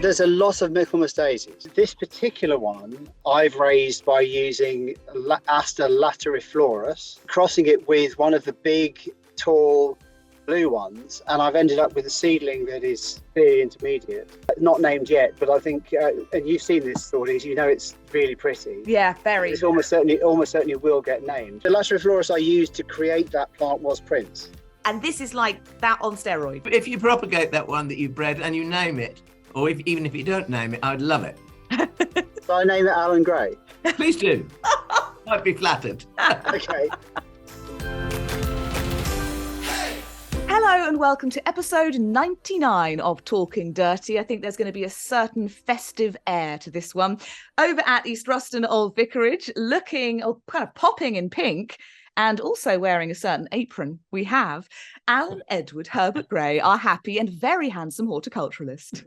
There's a lot of Michaelmas daisies. This particular one I've raised by using Aster lateriflorus, crossing it with one of the big, tall blue ones, and I've ended up with a seedling that is very intermediate. Not named yet, but I think, and you've seen this, Thordies, you know it's really pretty. Yeah, very. It's almost certainly will get named. The lateriflorus I used to create that plant was Prince. And this is like that on steroids. If you propagate that one that you bred and you name it, or even if you don't name it, I'd love it. So I name it Alan Gray. Please do. I'd be flattered. Okay. Hello and welcome to episode 99 of Talking Dirty. I think there's going to be a certain festive air to this one. Over at East Ruston Old Vicarage, looking kind of popping in pink and also wearing a certain apron, we have Alan Edward Herbert Gray, our happy and very handsome horticulturalist.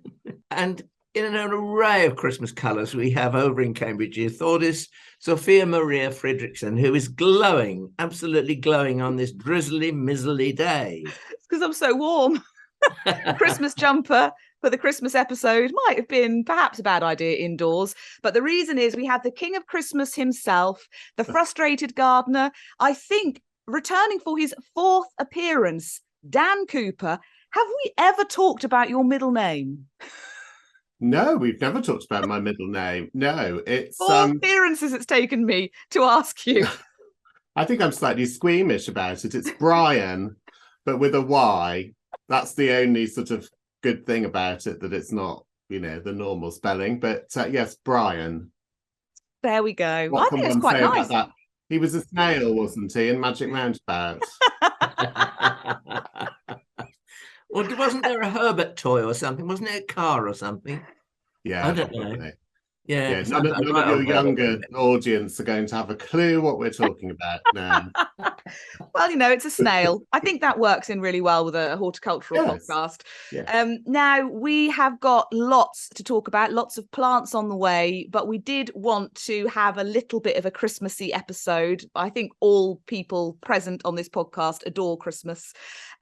And in an array of Christmas colours, we have over in Cambridgeshire, Thordis Sophia Maria Fredrickson, who is glowing, absolutely glowing on this drizzly, mizzly day. It's because I'm so warm. Christmas jumper for the Christmas episode might have been perhaps a bad idea indoors, but the reason is we have the King of Christmas himself, the frustrated gardener, I think returning for his fourth appearance, Dan Cooper. Have we ever talked about your middle name? No, we've never talked about my middle name. No, it's four appearances it's taken me to ask you. I think I'm slightly squeamish about it. It's Brian, but with a Y. That's the only sort of good thing about it, that it's not, the normal spelling. But yes, Brian. There we go. What I think it's quite nice. That? He was a snail, wasn't he, in Magic Roundabout? Or wasn't there a Herbert toy or something? Wasn't it a car or something? Yeah, I don't know. Yeah, none of your younger audience are going to have a clue what we're talking about now. Well, it's a snail. I think that works in really well with a horticultural podcast. Yeah. Now, we have got lots to talk about, lots of plants on the way, but we did want to have a little bit of a Christmassy episode. I think all people present on this podcast adore Christmas.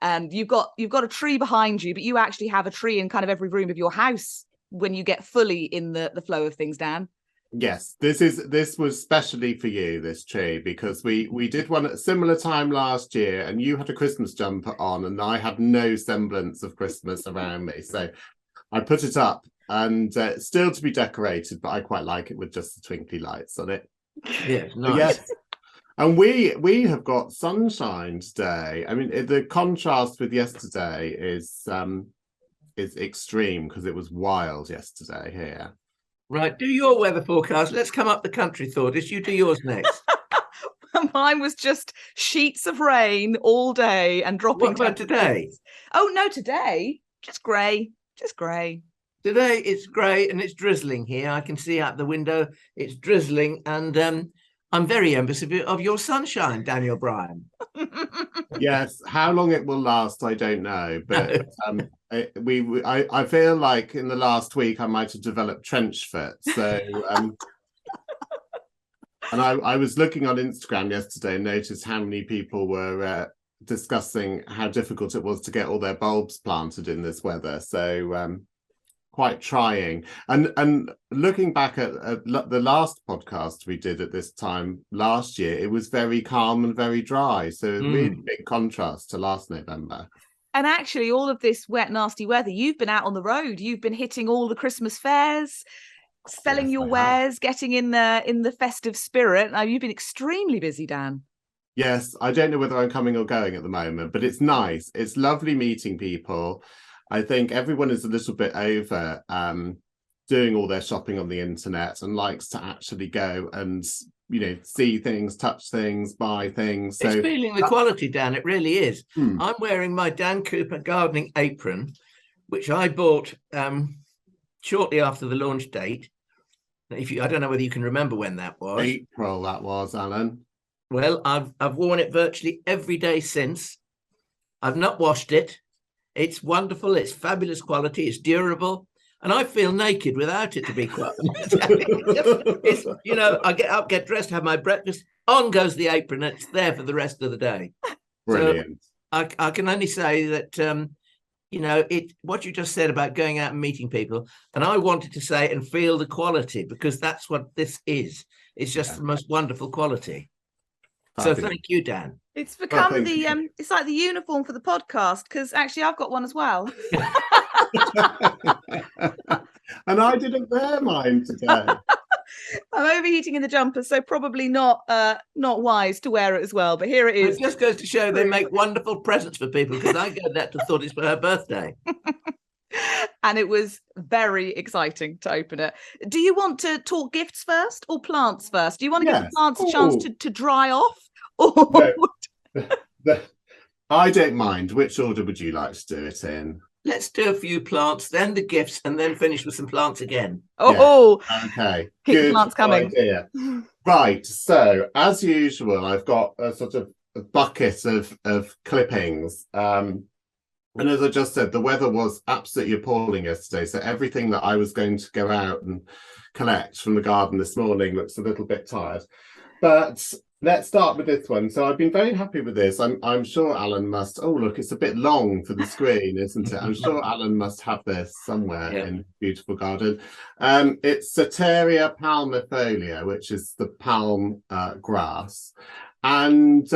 And you've got a tree behind you, but you actually have a tree in kind of every room of your house when you get fully in the flow of things, Dan. Yes, this was specially for you, this tree, because we did one at a similar time last year, and you had a Christmas jumper on and I had no semblance of Christmas around me. So I put it up, and still to be decorated, but I quite like it with just the twinkly lights on it. Yeah, nice. Yes. And we have got sunshine today. I mean, the contrast with yesterday is extreme, because it was wild yesterday here. Right, do your weather forecast. Let's come up the country, Thordis. You do yours next. Mine was just sheets of rain all day and dropping. What about today? Oh no, today just grey. Today it's grey and it's drizzling here. I can see out the window it's drizzling, and I'm very envious of your sunshine, Daniel Bryan. Yes, how long it will last, I don't know, but I feel like in the last week I might have developed trench foot. So, and I was looking on Instagram yesterday and noticed how many people were discussing how difficult it was to get all their bulbs planted in this weather. So, quite trying. And looking back at the last podcast we did at this time last year, it was very calm and very dry. So really big contrast to last November. And actually, all of this wet, nasty weather, you've been out on the road. You've been hitting all the Christmas fairs, selling your wares, getting in the festive spirit. Now, you've been extremely busy, Dan. Yes, I don't know whether I'm coming or going at the moment, but it's nice. It's lovely meeting people. I think everyone is a little bit over doing all their shopping on the internet and likes to actually go and, see things, touch things, buy things. So it's feeling the quality, Dan. It really is. I'm wearing my Dan Cooper gardening apron, which I bought shortly after the launch date. I don't know whether you can remember when that was. April, that was, Alan. Well, I've worn it virtually every day since. I've not washed it. It's wonderful. It's fabulous quality. It's durable. And I feel naked without it, to be quite honest. I get up, get dressed, have my breakfast. On goes the apron. And it's there for the rest of the day. Brilliant. So I can only say that you know, what you just said about going out and meeting people, and I wanted to say and feel the quality, because that's what this is. It's just the most wonderful quality. So thank you, Dan. It's become it's like the uniform for the podcast, because actually I've got one as well. And I didn't wear mine today. I'm overheating in the jumper, so probably not wise to wear it as well. But here it is. It just goes to show they make wonderful presents for people, because I gave that to thought it's for her birthday. And it was very exciting to open it. Do you want to talk gifts first or plants first? Do you want to give the plants a chance to dry off? Or... No. I don't mind. Which order would you like to do it in? Let's do a few plants, then the gifts, and then finish with some plants again. Okay. Keep the plants coming. Idea. Right. So, as usual, I've got a sort of a bucket of clippings. And as I just said, the weather was absolutely appalling yesterday. So everything that I was going to go out and collect from the garden this morning looks a little bit tired. But let's start with this one. So I've been very happy with this. I'm sure Alan must. Oh, look, it's a bit long for the screen, isn't it? I'm sure Alan must have this somewhere in beautiful garden. It's Setaria palmifolia, which is the palm grass. And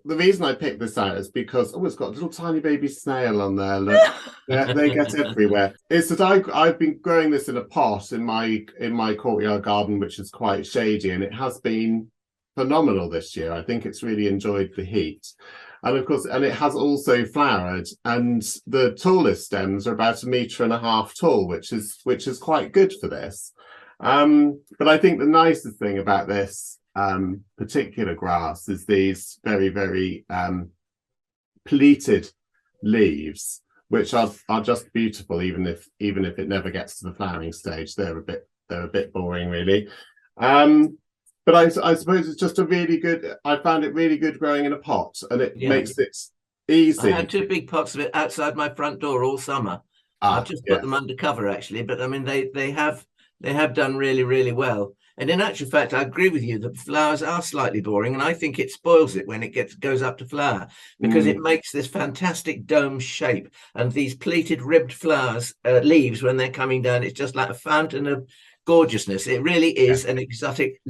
the reason I picked this out is because it's got a little tiny baby snail on there. Look, they get everywhere. It's that I've been growing this in a pot in my courtyard garden, which is quite shady, and it has been phenomenal this year. I think it's really enjoyed the heat, and of course, and it has also flowered. And the tallest stems are about 1.5 meters tall, which is quite good for this. But I think the nicest thing about this particular grass is these very, very pleated leaves, which are just beautiful, even if it never gets to the flowering stage. They're a bit boring, really. But I suppose it's just I found it really good growing in a pot, and it makes it easy. I had 2 big pots of it outside my front door all summer. I've just put them under cover, actually, but I mean they have done really, really well. And in actual fact, I agree with you that the flowers are slightly boring, and I think it spoils it when it goes up to flower, because it makes this fantastic dome shape, and these pleated ribbed flowers, leaves, when they're coming down, it's just like a fountain of gorgeousness. It really is an exotic,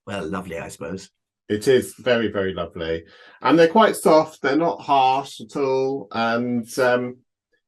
well, lovely, I suppose. It is very, very lovely, and they're quite soft. They're not harsh at all, and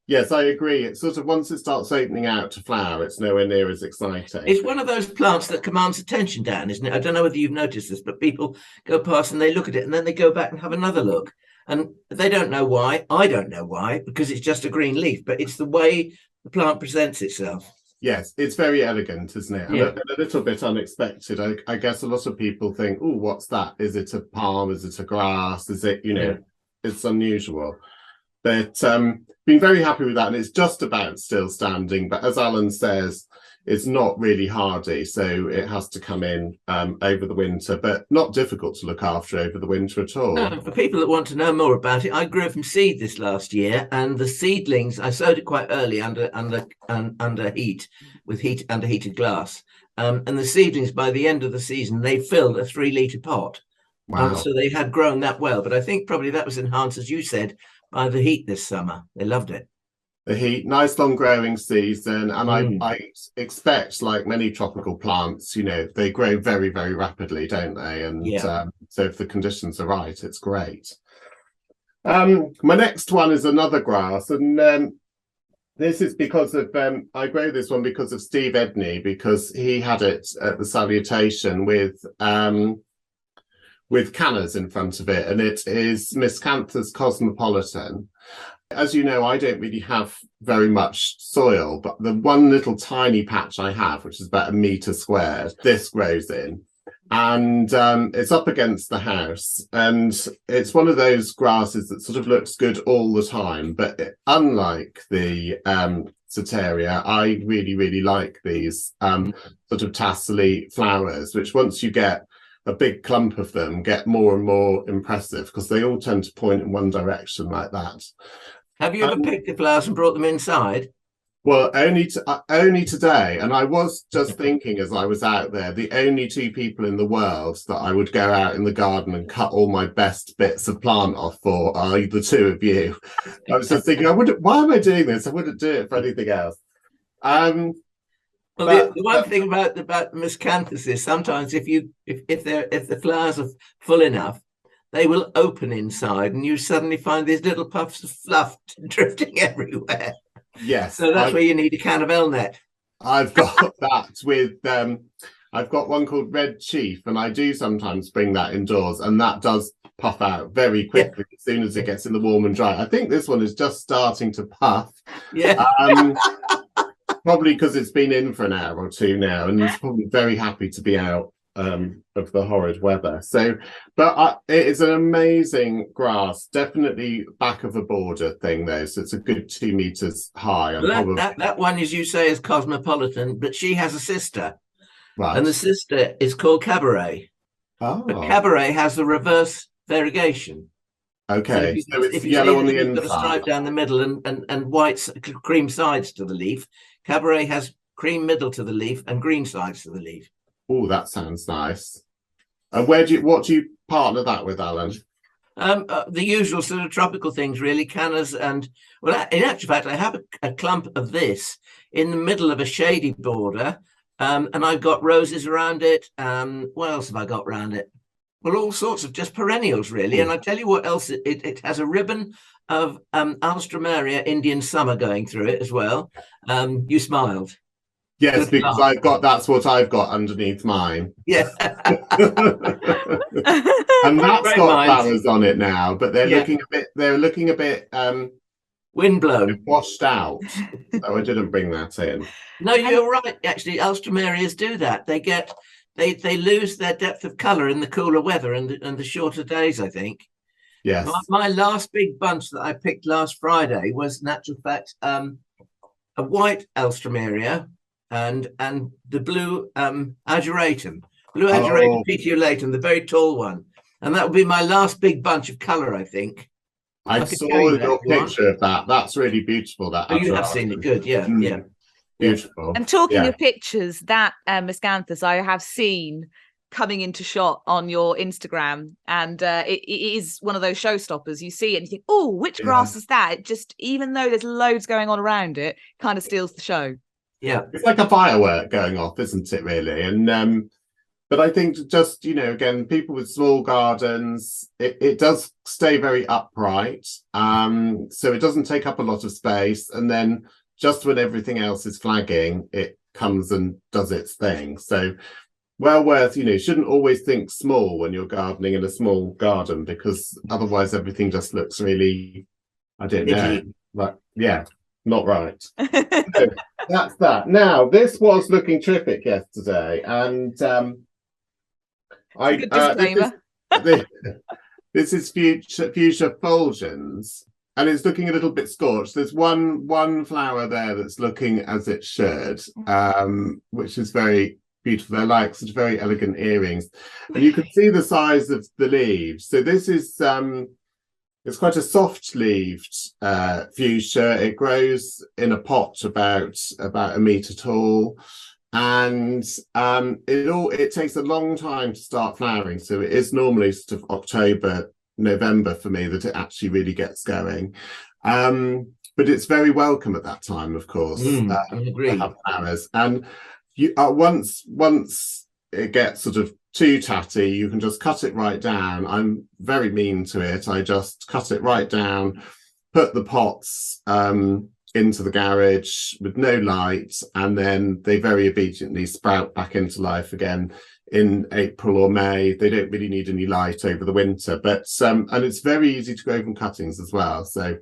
yes, I agree. It's sort of, once it starts opening out to flower, it's nowhere near as exciting. It's one of those plants that commands attention, Dan, isn't it? I don't know whether you've noticed this, but people go past and they look at it, and then they go back and have another look. And they don't know why. I don't know why, because it's just a green leaf, but it's the way the plant presents itself. Yes, it's very elegant, isn't it? And a little bit unexpected. I guess a lot of people think, oh, what's that? Is it a palm? Is it a grass? Is it, it's unusual. But been very happy with that, and it's just about still standing. But as Alan says, it's not really hardy, so it has to come in over the winter, but not difficult to look after over the winter at all. No, for people that want to know more about it, I grew it from seed this last year, and the seedlings, I sowed it quite early under heat, under heated glass. And the seedlings, by the end of the season, they filled a 3-litre pot. Wow. So they had grown that well, but I think probably that was enhanced, as you said, by the heat this summer. They loved it. The heat, nice long growing season, and I expect, like many tropical plants, they grow very, very rapidly, don't they? And so if the conditions are right, it's great. My next one is another grass, and this is because of I grow this one because of Steve Edney, because he had it at the Salutation with canners in front of it, and it is Miscanthus Cosmopolitan. As you know, I don't really have very much soil, but the one little tiny patch I have, which is about 1 meter squared, this grows in. And it's up against the house, and it's one of those grasses that sort of looks good all the time. But unlike the Setaria, I really, really like these sort of tassely flowers, which once you get a big clump of them, get more and more impressive, because they all tend to point in one direction like that. Have you ever picked the flowers and brought them inside? Well, only today, and I was just thinking as I was out there, the only two people in the world that I would go out in the garden and cut all my best bits of plant off for are the two of you. I was just thinking, why am I doing this? I wouldn't do it for anything else. Well, the one thing about Miscanthus is sometimes if the flowers are full enough, they will open inside, and you suddenly find these little puffs of fluff drifting everywhere. Yes. So that's where you need a can of Elnet. I've got that with I've got one called Red Chief, and I do sometimes bring that indoors, and that does puff out very quickly as soon as it gets in the warm and dry. I think this one is just starting to puff. Yeah. Probably because it's been in for an hour or two now, and it's probably very happy to be out of the horrid weather. So, but it is an amazing grass, definitely back of a border thing though, so it's a good 2 meters high. Well, that one, as you say, is Cosmopolitan, but she has a sister, right, and the sister is called Cabaret. But Cabaret has the reverse variegation. Okay, so it's yellow on the inside. You've got a stripe down the middle and white cream sides to the leaf. Cabaret has cream middle to the leaf and green sides to the leaf. Oh, that sounds nice. And what do you partner that with, Alan? The usual sort of tropical things, really. Cannas and, well, in actual fact, I have a clump of this in the middle of a shady border, and I've got roses around it. What else have I got around it? Well, all sorts of just perennials, really. And I tell you what else, it has a ribbon of Alstroemeria Indian summer going through it as well. You smiled. Yes, because that's what I've got underneath mine. Yeah. And that's got flowers on it now, but they're looking a bit windblown, washed out. So I didn't bring that in. No, you're right. Actually, Alstroemerias do that. They lose their depth of colour in the cooler weather and the shorter days, I think. Yes. My last big bunch that I picked last Friday was, in actual fact, a white Alstroemeria and the blue Ageratum, petiolatum, the very tall one. And that would be my last big bunch of colour, I think. I saw your picture of that. That's really beautiful. That you have seen it. Good, yeah, yeah. Beautiful. And talking of pictures, that Miscanthus I have seen coming into shot on your Instagram, and it is one of those showstoppers. You see it and you think, oh, which grass is that? It just, even though there's loads going on around it, kind of steals the show. Yeah, it's like a firework going off, isn't it, really? And but I think just, again, people with small gardens, it does stay very upright, so it doesn't take up a lot of space, and then just when everything else is flagging, it comes and does its thing. So well worth, shouldn't always think small when you're gardening in a small garden, because otherwise everything just looks really, I don't know, like, not right. So that's that. Now, this was looking terrific yesterday, and this is Fuchsia fulgens, and it's looking a little bit scorched. There's one flower there that's looking as it should, which is very beautiful. They're like such very elegant earrings, and you can see the size of the leaves. So this is it's quite a soft-leaved fuchsia. It grows in a pot about 1 meter tall, and it takes a long time to start flowering. So it is normally sort of October, November for me that it actually really gets going. But it's very welcome at that time, of course. I agree. To have flowers, and you once it gets sort of too tatty, you can just cut it right down. I'm very mean to it. I just cut it right down, put the pots into the garage with no light, and then they very obediently sprout back into life again in April or May. They don't really need any light over the winter, but and it's very easy to grow from cuttings as well. So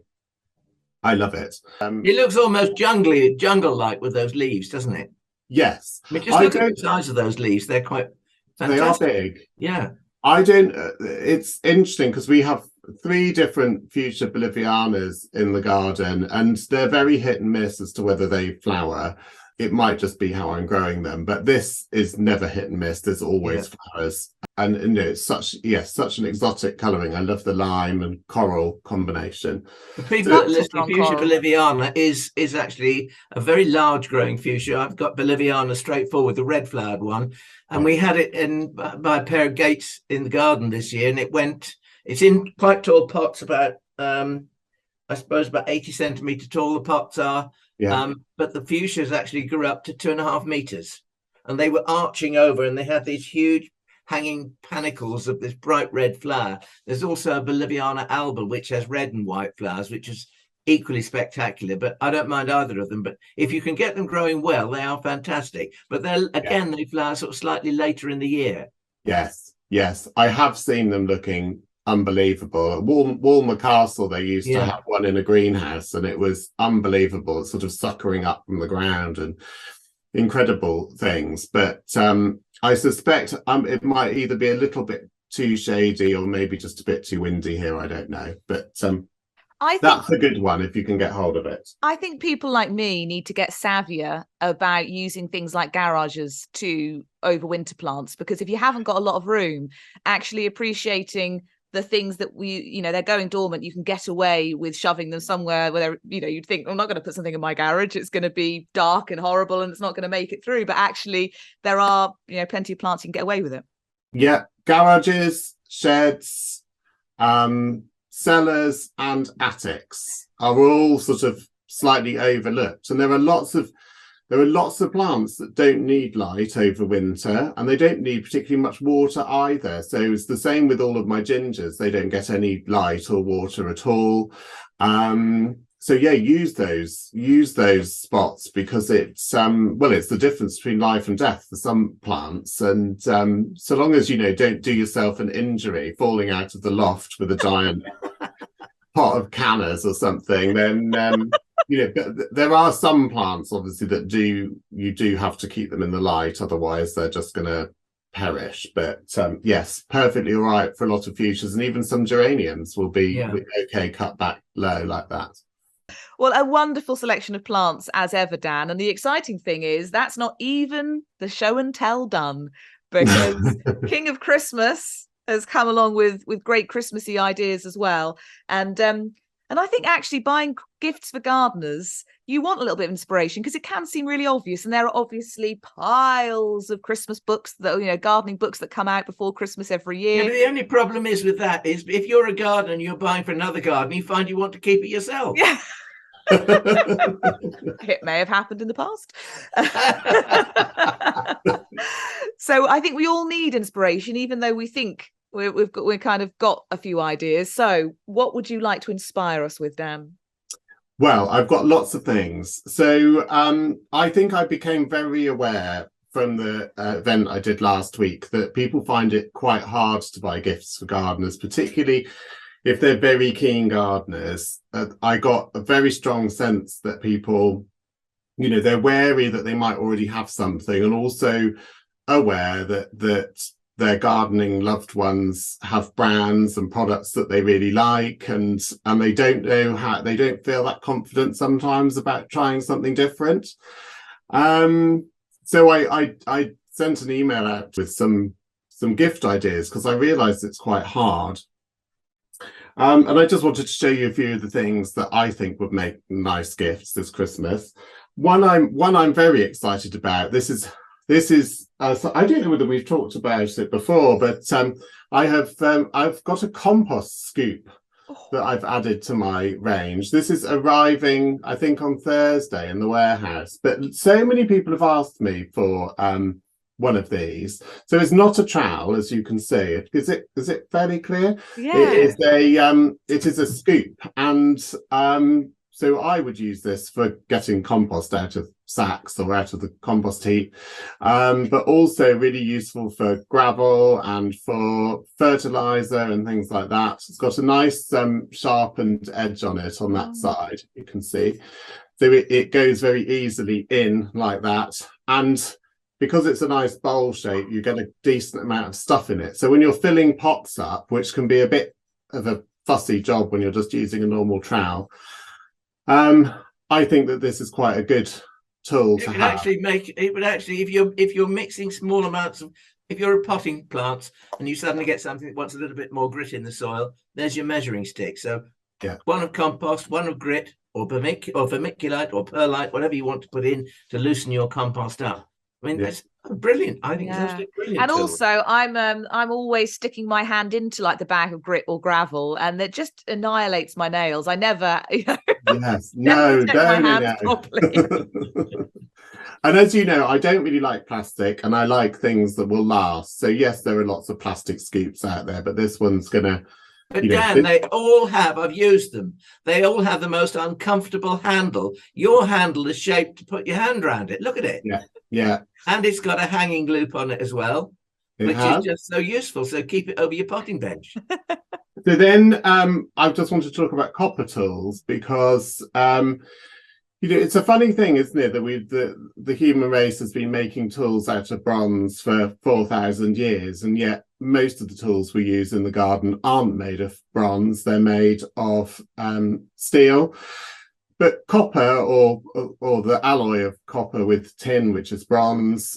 I love it. It looks almost jungle-like with those leaves, doesn't it? Yes. I mean, just look at the size of those leaves. They're quite fantastic. They are big. Yeah. I don't. It's interesting because we have three different fuchsia bolivianas in the garden, and they're very hit and miss as to whether they flower. It might just be how I'm growing them, but this is never hit and miss. There's always flowers. And it's such an exotic colouring. I love the lime and coral combination. For people that listen, Fuchsia boliviana is actually a very large growing fuchsia. I've got boliviana straightforward, the red flowered one, and we had it in by a pair of gates in the garden this year, and it's in quite tall pots, about I suppose about 80 centimetre tall the pots are. But the fuchsias actually grew up to 2.5 meters, and they were arching over, and they had these huge hanging panicles of this bright red flower. There's also a boliviana Alba, which has red and white flowers, which is equally spectacular, but I don't mind either of them. But if you can get them growing well, they are fantastic. But they flower sort of slightly later in the year. Yes, I have seen them looking unbelievable. At Walmer Castle, they used to have one in a greenhouse, and it was unbelievable, sort of suckering up from the ground and incredible things. But I suspect it might either be a little bit too shady or maybe just a bit too windy here. I don't know. But that's a good one if you can get hold of it. I think people like me need to get savvier about using things like garages to overwinter plants, because if you haven't got a lot of room, actually appreciating the things that they're going dormant, you can get away with shoving them somewhere where you'd think, I'm not going to put something in my garage, it's going to be dark and horrible and it's not going to make it through. But actually there are plenty of plants you can get away with it. Yeah, garages, sheds, cellars and attics are all sort of slightly overlooked, and there are lots of plants that don't need light over winter, and they don't need particularly much water either. So it's the same with all of my gingers. They don't get any light or water at all. So use those spots, because it's the difference between life and death for some plants. And so long as don't do yourself an injury falling out of the loft with a giant pot of canners or something, then there are some plants obviously that you do have to keep them in the light, otherwise they're just going to perish. But yes, perfectly all right for a lot of fuchsias, and even some geraniums will be okay cut back low like that. Well, a wonderful selection of plants as ever, Dan. And the exciting thing is that's not even the show and tell done, because King of Christmas has come along with great Christmassy ideas as well. And I think actually buying gifts for gardeners, you want a little bit of inspiration, because it can seem really obvious. And there are obviously piles of Christmas books that, gardening books that come out before Christmas every year. Yeah, but the only problem is with that is if you're a gardener and you're buying for another garden, you find you want to keep it yourself. Yeah. It may have happened in the past. So I think we all need inspiration, even though we think we've kind of got a few ideas. So what would you like to inspire us with, Dan? Well, I've got lots of things. So I think I became very aware from the event I did last week that people find it quite hard to buy gifts for gardeners, particularly if they're very keen gardeners. I got a very strong sense that people, they're wary that they might already have something, and also aware that their gardening loved ones have brands and products that they really like, and they don't feel that confident sometimes about trying something different. So I sent an email out with some gift ideas, because I realized it's quite hard. And I just wanted to show you a few of the things that I think would make nice gifts this Christmas. One I'm very excited about. This is so I don't know whether we've talked about it before, but I've got a compost scoop that I've added to my range. This is arriving, I think, on Thursday in the warehouse. But so many people have asked me for one of these. So it's not a trowel, as you can see. Is it fairly clear? Yeah. It is a scoop, and so I would use this for getting compost out of sacks or out of the compost heap, but also really useful for gravel and for fertilizer and things like that. It's got a nice sharpened edge on it on that side, you can see. So it goes very easily in like that, and because it's a nice bowl shape, you get a decent amount of stuff in it. So when you're filling pots up, which can be a bit of a fussy job when you're just using a normal trowel. I think that this is quite a good tool to have. It would actually, if you're mixing small amounts of, if you're a potting plants and you suddenly get something that wants a little bit more grit in the soil, there's your measuring stick. So one of compost, one of grit, or vermiculite or perlite, whatever you want to put in to loosen your compost up. I mean, that's brilliant. I think it's absolutely brilliant. And also, I'm always sticking my hand into like the bag of grit or gravel, and it just annihilates my nails. I never, no. properly. And as you know, I don't really like plastic, and I like things that will last. So yes, there are lots of plastic scoops out there, but this one's gonna. But Dan, they all have, I've used them, they all have the most uncomfortable handle. Your handle is shaped to put your hand around it. Look at it. Yeah. And it's got a hanging loop on it as well, which is just so useful. So keep it over your potting bench. So then I just want to talk about copper tools because, it's a funny thing, isn't it, that the human race has been making tools out of bronze for 4,000 years, and yet most of the tools we use in the garden aren't made of bronze. They're made of steel. But copper, or the alloy of copper with tin, which is bronze,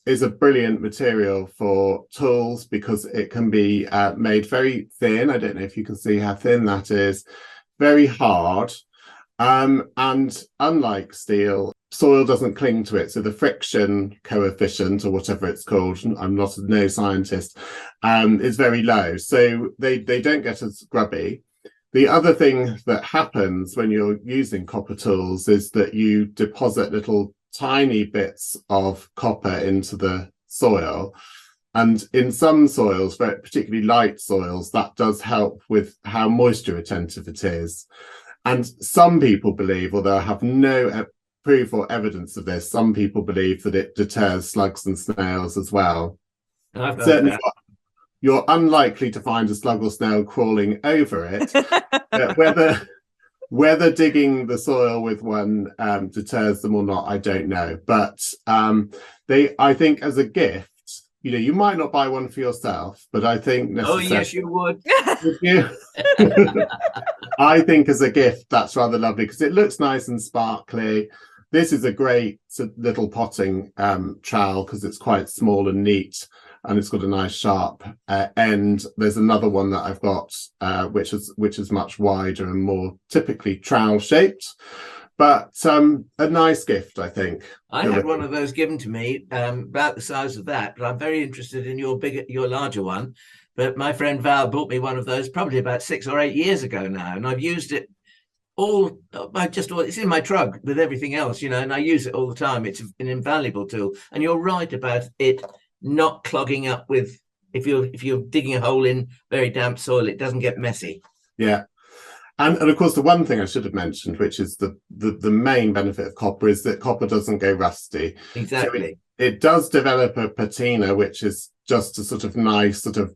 is a brilliant material for tools because it can be made very thin. I don't know if you can see how thin that is. Very hard. And unlike steel, soil doesn't cling to it. So the friction coefficient, or whatever it's called, I'm not no scientist, is very low. So they don't get as grubby. The other thing that happens when you're using copper tools is that you deposit little tiny bits of copper into the soil. And in some soils, particularly light soils, that does help with how moisture retentive it is. And some people believe, although I have no proof or evidence of this, some people believe that it deters slugs and snails as well. Certainly, you're unlikely to find a slug or snail crawling over it. Whether digging the soil with one deters them or not, I don't know. But I think as a gift, you might not buy one for yourself, but I think Oh yes, you would. Would you? I think as a gift, that's rather lovely because it looks nice and sparkly. This is a great little potting trowel because it's quite small and neat. And it's got a nice sharp end. There's another one that I've got, which is much wider and more typically trowel shaped, but a nice gift, I think. I had one of those given to me, about the size of that. But I'm very interested in your larger one. But my friend Val bought me one of those probably about 6 or 8 years ago now, and I've used it it's in my truck with everything else, and I use it all the time. It's an invaluable tool, and you're right about it not clogging up with, if you're digging a hole in very damp soil, it doesn't get messy. Yeah. And of course, the one thing I should have mentioned, which is the main benefit of copper, is that copper doesn't go rusty. Exactly. So it does develop a patina, which is just a sort of nice sort of,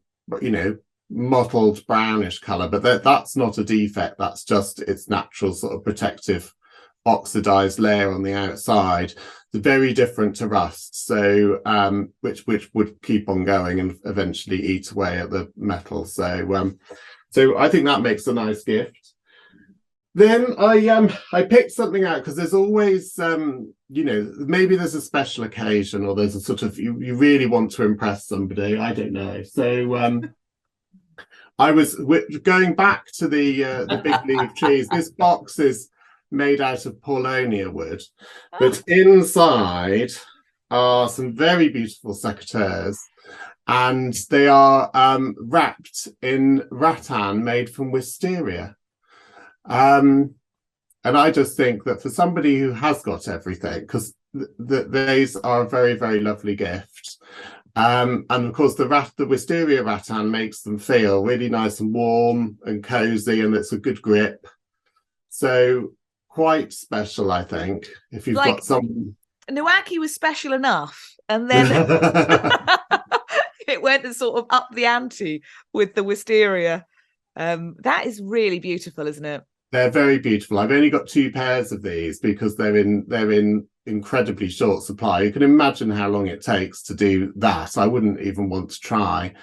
mottled brownish color, but that's not a defect. That's just its natural sort of protective oxidized layer on the outside. It's very different to rust, so which would keep on going and eventually eat away at the metal. So I think that makes a nice gift. Then I picked something out because there's always maybe there's a special occasion, or there's a sort of you really want to impress somebody. I don't know. So I was going back to the big leaf trees. This box is made out of paulownia wood, but inside are some very beautiful secateurs, and they are wrapped in rattan made from wisteria. And I just think that for somebody who has got everything, because these are a very, very lovely gift. And of course, the wisteria rattan makes them feel really nice and warm and cozy, and it's a good grip. So quite special, I think, if you've got some. Nowaki was special enough, and then it went and sort of up the ante with the wisteria. That is really beautiful, isn't it? They're very beautiful. I've only got 2 pairs of these because they're in incredibly short supply. You can imagine how long it takes to do that. I wouldn't even want to try.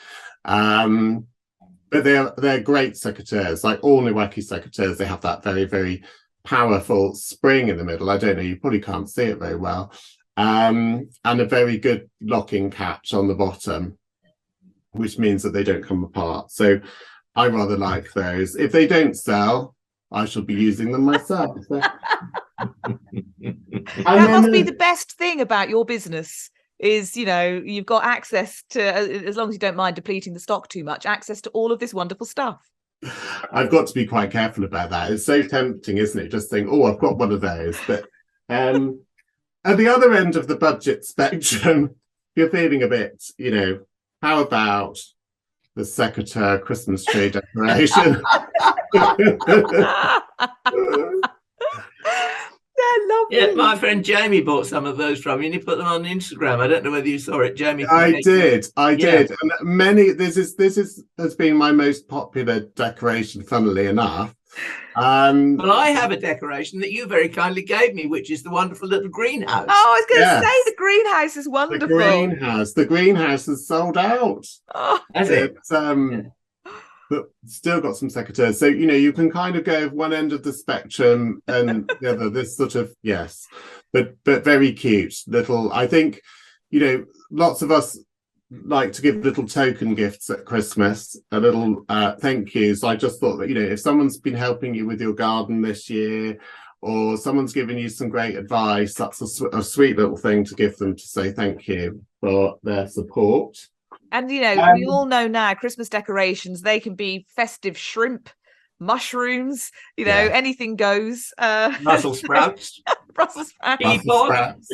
But But they're great secateurs, like all Niwaki secateurs. They have that very, very powerful spring in the middle. I don't know, you probably can't see it very well. And a very good locking catch on the bottom, which means that they don't come apart. So I rather like those. If they don't sell, I shall be using them myself. So. That must be the best thing about your business is, you know, you've got access to, as long as you don't mind depleting the stock too much, access to all of this wonderful stuff. I've got to be quite careful about that. It's so tempting, isn't it? Just think, oh, I've got one of those. But at the other end of the budget spectrum, you're feeling a bit, you know, how about the Secateur Christmas tree decoration? They're lovely. Yeah, my friend Jamie bought some of those from you, and he put them on Instagram. I don't know whether you saw it, Jamie. I did. And many. This has been my most popular decoration, funnily enough. Well, I have a decoration that you very kindly gave me, which is the wonderful little greenhouse. Oh, I was going to say the greenhouse is wonderful. The greenhouse is sold out. Oh, has it? But still got some secateurs. So, you know, you can kind of go one end of the spectrum and the other, this sort of, yes, but very cute little, I think, you know, lots of us like to give little token gifts at Christmas, a little thank yous. I just thought that, you know, if someone's been helping you with your garden this year, or someone's given you some great advice, that's a sweet little thing to give them, to say thank you for their support. And, you know, we all know now Christmas decorations, they can be festive shrimp, mushrooms, you know, anything goes. Brussels sprouts. Brussels sprouts.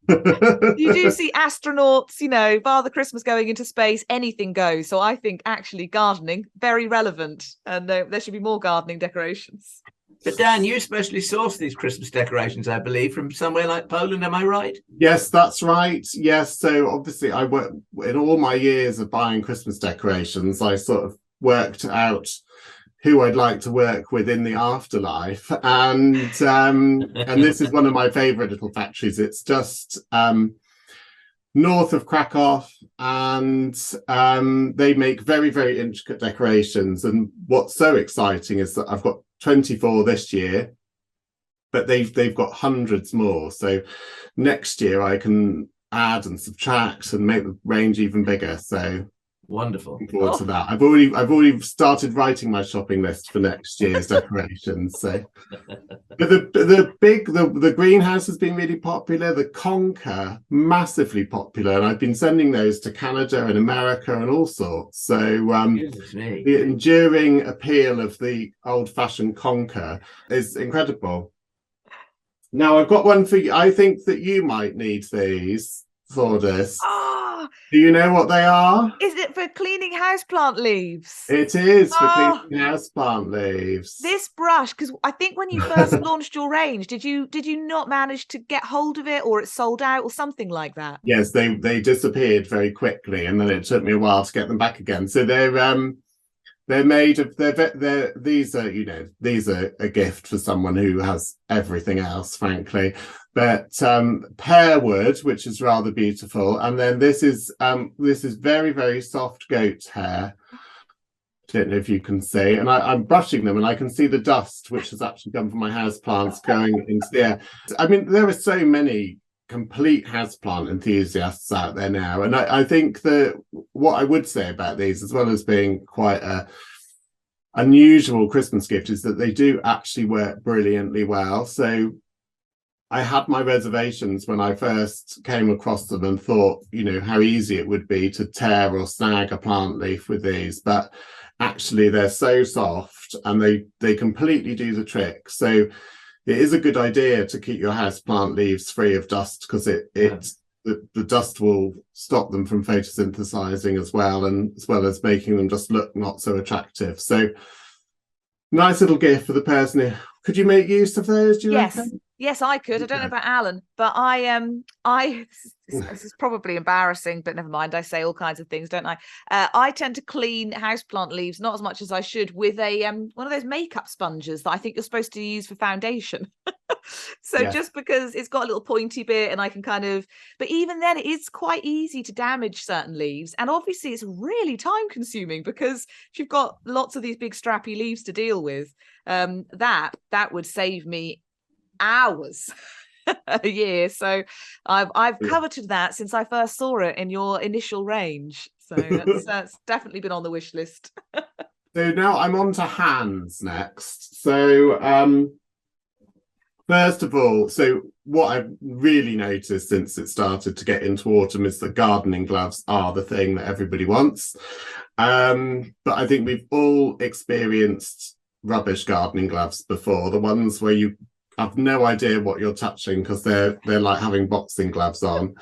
You do see astronauts, you know, Father Christmas going into space, anything goes. So I think actually gardening, very relevant. And there should be more gardening decorations. But Dan, you especially source these Christmas decorations, I believe, from somewhere like Poland, am I right? Yes, that's right. Yes, so obviously I work in all my years of buying Christmas decorations, I sort of worked out who I'd like to work with in the afterlife. And this is one of my favorite little factories. It's just north of Krakow, and they make very, very intricate decorations. And what's so exciting is that I've got 24 this year, but they've got hundreds more. So next year I can add and subtract and make the range even bigger. So wonderful. Looking forward to that. I've already started writing my shopping list for next year's decorations. So, but the greenhouse has been really popular. The Conker, massively popular, and I've been sending those to Canada and America and all sorts. So the enduring appeal of the old-fashioned Conker is incredible. Now I've got one for you. I think that you might need these for this. Do you know what they are? Is it for cleaning houseplant leaves? It is for cleaning houseplant leaves. This brush, because I think when you first launched your range, did you not manage to get hold of it, or it sold out, or something like that? Yes, they disappeared very quickly, and then it took me a while to get them back again. So they're made of these are a gift for someone who has everything else, frankly. But pear wood, which is rather beautiful, and then this is very, very soft goat's hair. I don't know if you can see, and I'm brushing them, and I can see the dust which has actually come from my houseplants going into the air. I mean, there are so many complete houseplant enthusiasts out there now, and I think that what I would say about these, as well as being quite a unusual Christmas gift, is that they do actually work brilliantly well. So I had my reservations when I first came across them and thought, you know, how easy it would be to tear or snag a plant leaf with these, but actually they're so soft and they completely do the trick. So it is a good idea to keep your house plant leaves free of dust, because the dust will stop them from photosynthesizing as well as making them just look not so attractive. So nice little gift for the person who, could you make use of those, do you reckon? Yes, I could. I don't know about Alan, but this is probably embarrassing, but never mind. I say all kinds of things, don't I? I tend to clean houseplant leaves, not as much as I should, with one of those makeup sponges that I think you're supposed to use for foundation. So Yeah. just because it's got a little pointy bit and I can but even then it is quite easy to damage certain leaves. And obviously it's really time consuming because if you've got lots of these big strappy leaves to deal with, that would save me hours a year. So I've coveted that since I first saw it in your initial range. So that's definitely been on the wish list. So now I'm on to hands next. So first of all, so what I've really noticed since it started to get into autumn is that gardening gloves are the thing that everybody wants. But I think we've all experienced rubbish gardening gloves before, the ones where you have no idea what you're touching because they're like having boxing gloves on.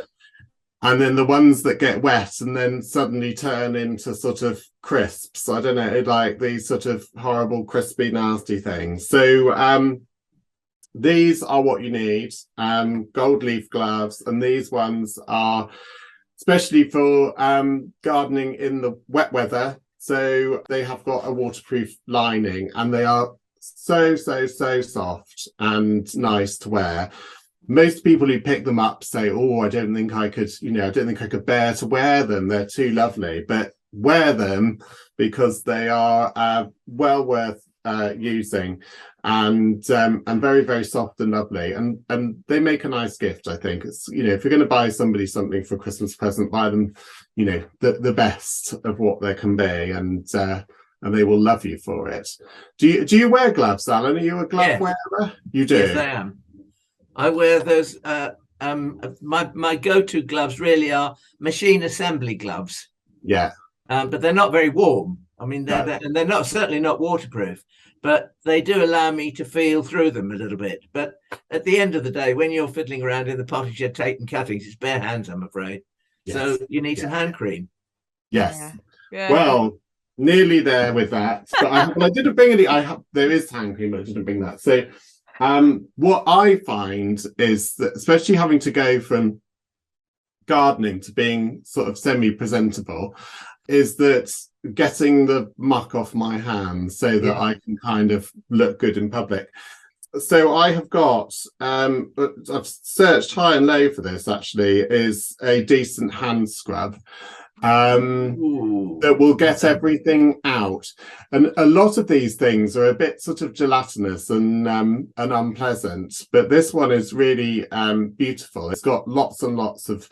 And then the ones that get wet and then suddenly turn into sort of crisps. I don't know, like these sort of horrible, crispy, nasty things. So these are what you need, gold leaf gloves. And these ones are especially for gardening in the wet weather. So they have got a waterproof lining and they are so soft and nice to wear. Most people who pick them up say, oh, I don't think I could bear to wear them. They're too lovely. But wear them because they are well worth using and very, very soft and lovely. And they make a nice gift, I think. It's, if you're going to buy somebody something for a Christmas present, buy them, the best of what there can be. And they will love you for it. Do you wear gloves, Alan? Are you a glove wearer? You do? Yes, I am. I wear those. My go-to gloves really are machine assembly gloves. Yeah. But they're not very warm. I mean, they're not certainly not waterproof, but they do allow me to feel through them a little bit. But at the end of the day, when you're fiddling around in the pottage, you're taking cuttings, it's bare hands, I'm afraid. Yes. So you need some hand cream. Yes. Yeah. Well, nearly there with that. But I didn't bring any. There is hand cream, but I didn't bring that. So what I find is that, especially having to go from gardening to being sort of semi-presentable, is that getting the muck off my hands so that I can kind of look good in public. So I have got, I've searched high and low for this, actually, is a decent hand scrub that will get everything out. And a lot of these things are a bit sort of gelatinous and unpleasant, but this one is really beautiful. It's got lots and lots of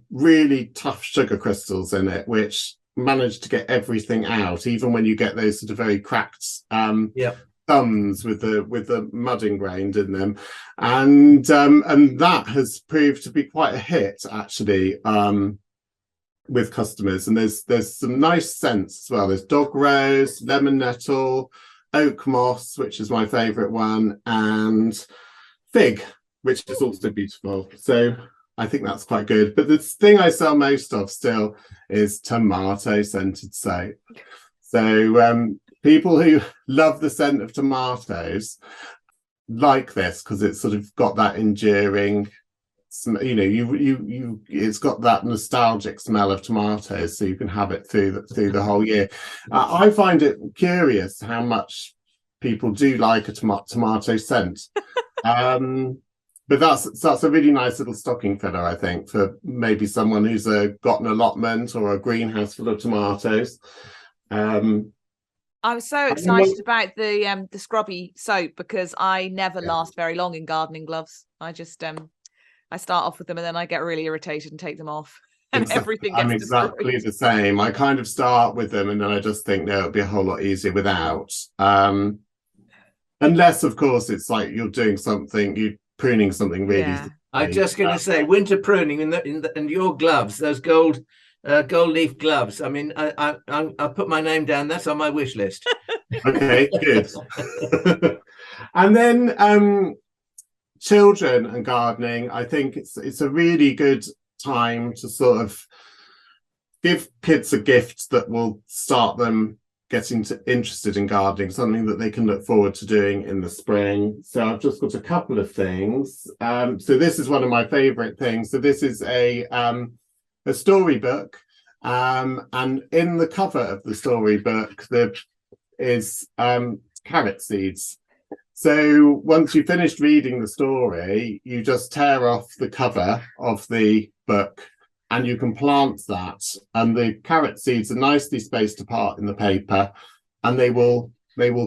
really tough sugar crystals in it, which manage to get everything out, even when you get those sort of very cracked thumbs with the mud ingrained in them, and that has proved to be quite a hit, actually, with customers. And there's some nice scents as well. There's dog rose, lemon nettle, oak moss, which is my favorite one, and fig, which is also beautiful. So I think that's quite good. But the thing I sell most of still is tomato scented soap. So people who love the scent of tomatoes like this because it's sort of got that enduring, it's got that nostalgic smell of tomatoes, so you can have it through the whole year. I find it curious how much people do like a tomato scent. But that's a really nice little stocking filler, I think, for maybe someone who's got an allotment or a greenhouse full of tomatoes. I was so excited about the scrubby soap because I never last very long in gardening gloves. I just I start off with them and then I get really irritated and take them off, and everything gets destroyed. I'm exactly the same. I kind of start with them and then I just think, no, it'll be a whole lot easier without. Unless, of course, it's like you're doing something, you're pruning something really. Yeah. I'm just going to say, winter pruning and your gloves, those gold leaf gloves. I mean, I'll put my name down. That's on my wish list. Okay, good. And then children and gardening, I think it's a really good time to sort of give kids a gift that will start them getting interested in gardening, something that they can look forward to doing in the spring. So I've just got a couple of things. So this is one of my favorite things. So this is a storybook, and in the cover of the storybook there is carrot seeds. So once you've finished reading the story, you just tear off the cover of the book and you can plant that. And the carrot seeds are nicely spaced apart in the paper and they will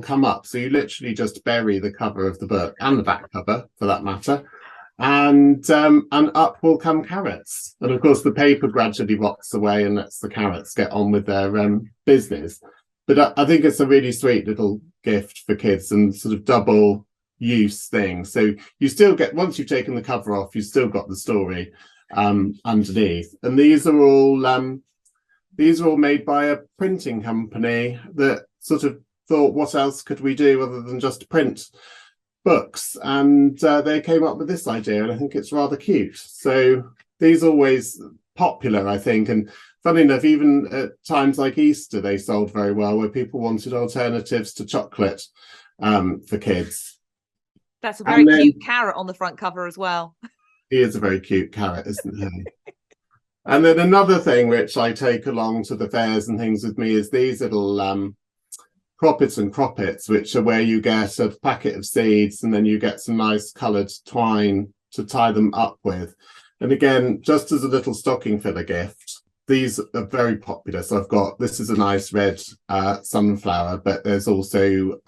come up. So you literally just bury the cover of the book and the back cover for that matter. And up will come carrots. And of course, the paper gradually rots away and lets the carrots get on with their business. But I think it's a really sweet little gift for kids and sort of double use thing. So you still get, once you've taken the cover off, you've still got the story underneath. And these are all made by a printing company that sort of thought, what else could we do other than just print books? And they came up with this idea, and I think it's rather cute. So these are always popular, I think, and funny enough, even at times like Easter, they sold very well, where people wanted alternatives to chocolate for kids. That's a very cute carrot on the front cover as well. He is a very cute carrot, isn't he? And then another thing which I take along to the fairs and things with me is these little croppets and croppets, which are where you get a packet of seeds and then you get some nice coloured twine to tie them up with. And again, just as a little stocking filler gift, these are very popular. So I've got, this is a nice red sunflower, but there's also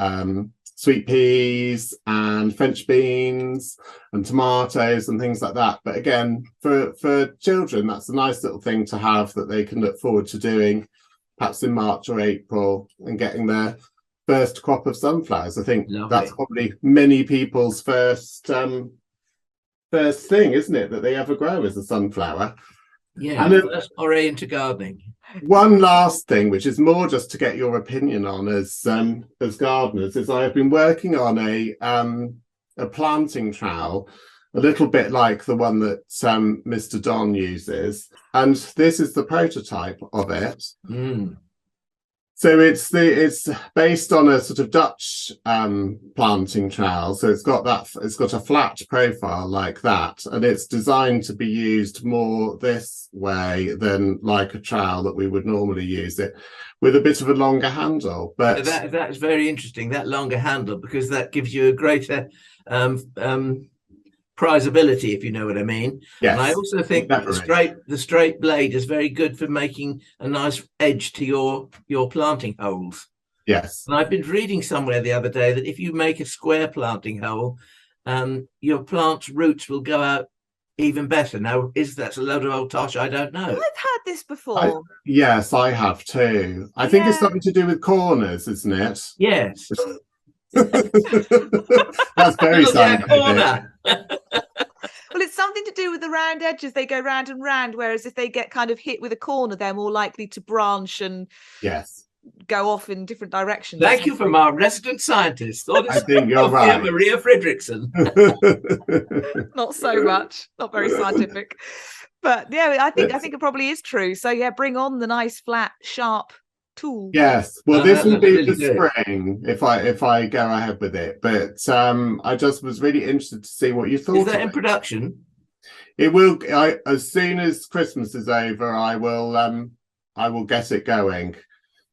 sweet peas and French beans and tomatoes and things like that. But again, for children, that's a nice little thing to have that they can look forward to doing, perhaps in March or April, and getting their first crop of sunflowers. I think that's probably many people's first thing, isn't it, that they ever grow as a sunflower. Yeah, and first foray into gardening. One last thing, which is more just to get your opinion on as gardeners, is I have been working on a planting trowel, a little bit like the one that Mr. Don uses, and this is the prototype of it. So it's based on a sort of Dutch planting trowel. So it's got a flat profile like that, and it's designed to be used more this way than like a trowel that we would normally use it, with a bit of a longer handle. But that is very interesting, that longer handle, because that gives you a greater prizability, if you know what I mean. Yes, and I also think that the straight blade is very good for making a nice edge to your planting holes. Yes. And I've been reading somewhere the other day that if you make a square planting hole, your plant's roots will go out even better. Now, that's a load of old tosh? I don't know. I've had this before. Yes, I have too. I think it's something to do with corners, isn't it? Yes. That's very scientific. Well, it's something to do with the round edges. They go round and round, whereas if they get kind of hit with a corner, they're more likely to branch and go off in different directions. Thank you from our resident scientist. I think you're right. Maria Fredrickson. Not so much. Not very scientific. But yeah, I think it probably is true. So yeah, bring on the nice, flat, sharp tool. Yes, well, this will be for spring if I go ahead with it. But I just was really interested to see what you thought. Is that in production? It will. As soon as Christmas is over, I will get it going.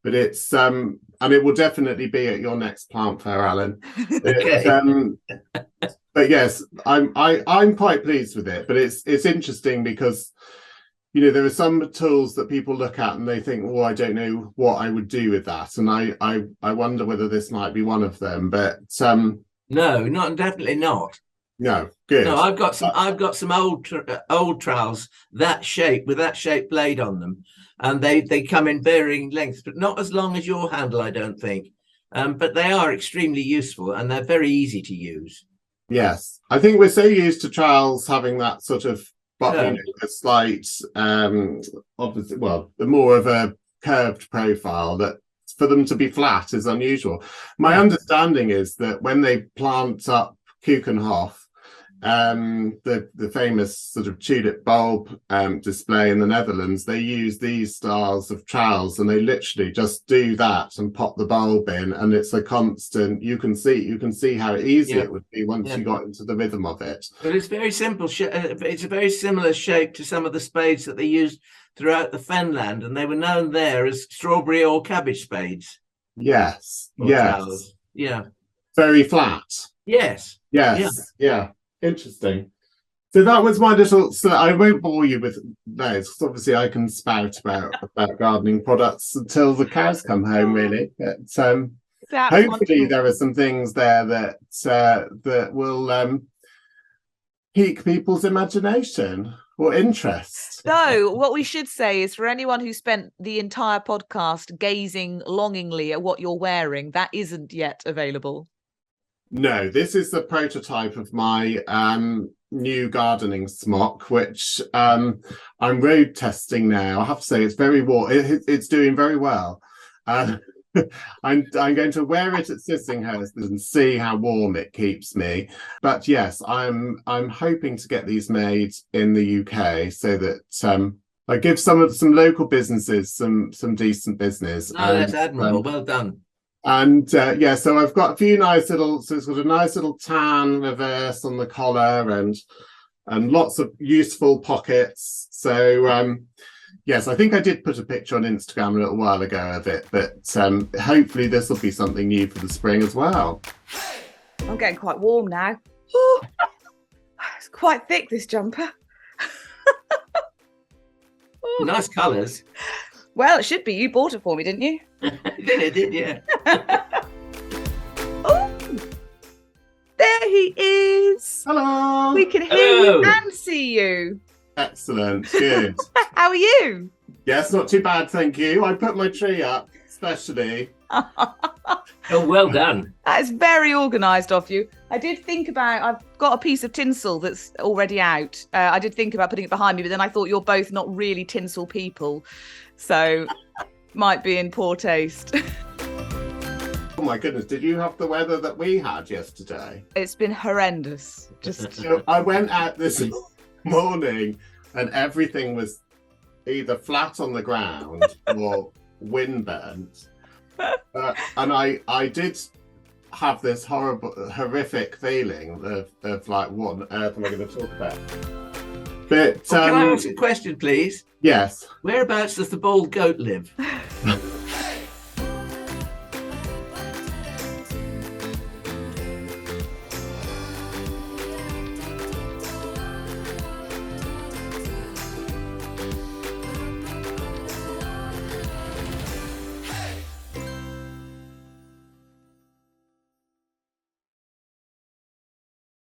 But it's and it will definitely be at your next plant fair, Alan. Okay. But yes, I'm quite pleased with it. But it's interesting because, you know, there are some tools that people look at and they think, oh, I don't know what I would do with that. And I wonder whether this might be one of them. But no, definitely not. No, good. No, I've got some old trowels that shape with that shaped blade on them, and they come in varying lengths, but not as long as your handle, I don't think. But they are extremely useful and they're very easy to use. Yes, I think we're so used to trowels having that sort of, but you know, a slight, obviously, well, more of a curved profile, that for them to be flat is unusual. My understanding is that when they plant up Keukenhof, the famous sort of tulip bulb display in the Netherlands, they use these styles of trowels and they literally just do that and pop the bulb in, and it's a constant. You can see how easy it would be once you got into the rhythm of it. But it's very simple. It's a very similar shape to some of the spades that they used throughout the Fenland, and they were known there as strawberry or cabbage spades. Yes, yes, trowels. Yeah, very flat. Yes. Yes. Yeah. Interesting. So that was my little. So I won't bore you with those, because obviously I can spout about gardening products until the cows come home, really. But hopefully wonderful. there are some things there that that will pique people's imagination or interest. So what we should say is, for anyone who spent the entire podcast gazing longingly at what you're wearing, that isn't yet available. No, this is the prototype of my new gardening smock, which I'm road testing now. I have to say it's very warm. It's doing very well. I'm going to wear it at Sissinghurst and see how warm it keeps me. But yes, I'm hoping to get these made in the UK so that I give some local businesses some decent business. No, that's admirable. Well done. And so I've got a few nice little. So it's got a nice little tan reverse on the collar and lots of useful pockets. So yes, I think I did put a picture on Instagram a little while ago of it, but hopefully this will be something new for the spring as well. I'm getting quite warm now. Ooh, it's quite thick, this jumper. Nice colours. Well, it should be. You bought it for me, didn't you? I did, yeah. Oh, there he is. Hello. We can hear you and see you. Excellent. Good. How are you? Yes, not too bad, thank you. I put my tree up, especially. Oh, well done. That is very organised of you. I did think about, I've got a piece of tinsel that's already out. I did think about putting it behind me, but then I thought you're both not really tinsel people. So might be in poor taste. Oh my goodness, did you have the weather that we had yesterday? It's been horrendous. So I went out this morning and everything was either flat on the ground or windburnt. And I did have this horrific feeling of like, what on earth am I going to talk about? But Can I ask a question, please? Yes. Whereabouts does the bald goat live?